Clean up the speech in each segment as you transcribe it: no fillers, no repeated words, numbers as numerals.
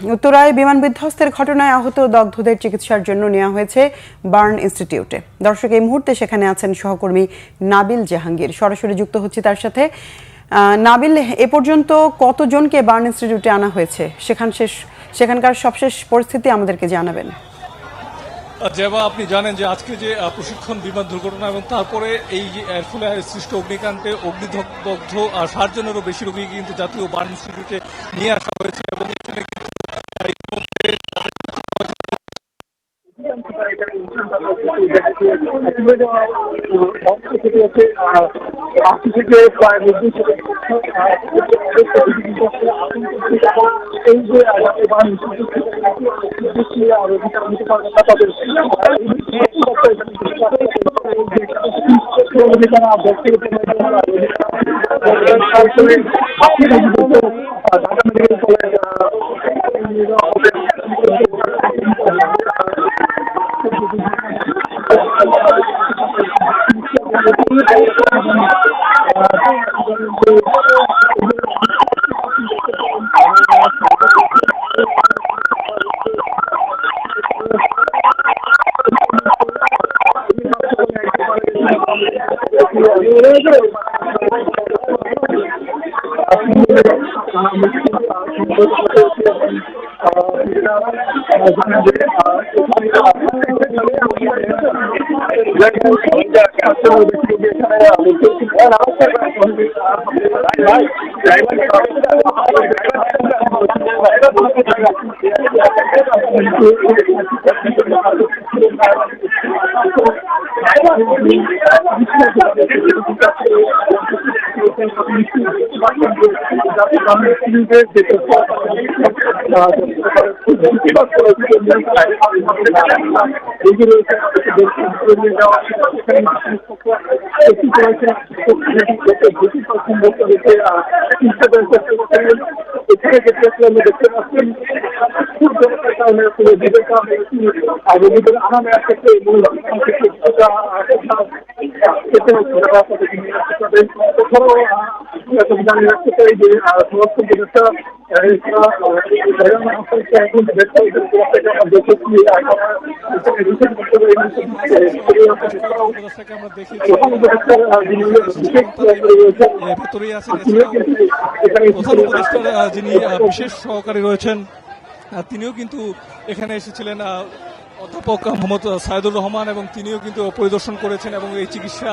উত্তরায় বিমান বিধ্বস্তের ঘটনায় আহত দগ্ধদের চিকিৎসার জন্য নেওয়া হয়েছে বার্ন ইনস্টিটিউটে। দর্শক, এই মুহূর্তে সেখানে আছেন সহকর্মী নাবিল জাহাঙ্গীর, সরাসরি যুক্ত হচ্ছে তার সাথে। নাবিল, এ পর্যন্ত কতজনকে বার্ন ইনস্টিটিউটে আনা হয়েছে? সেখানকার সবশেষ পরিস্থিতি আমাদেরকে জানাবেন। যেবা আপনি জানেন যে আজকে যে প্রশিক্ষণ বিমান দুর্ঘটনা এবং তারপরে এই এর ফলে সৃষ্ট অগ্নিকাণ্ডে অগ্নিদগ্ধ 60 জনেরও বেশি রোগী কিন্তু জাতীয় বার্ন ইনস্টিটিউটে নিয়ে আসা হয়েছে এবং এখানে প্রধান উপদেষ্টার যিনি বিশেষ সহকারী রয়েছেন তিনিও কিন্তু এখানে এসেছিলেন, অধ্যাপক মোহাম্মদ সাইদুর রহমান, এবং তিনিও কিন্তু পরিদর্শন করেছেন এবং এই চিকিৎসা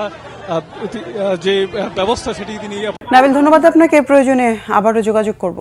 যে ব্যবস্থা সেটি তিনি। নাবিল, ধন্যবাদ আপনাকে। প্রয়োজনে আবারও যোগাযোগ করব।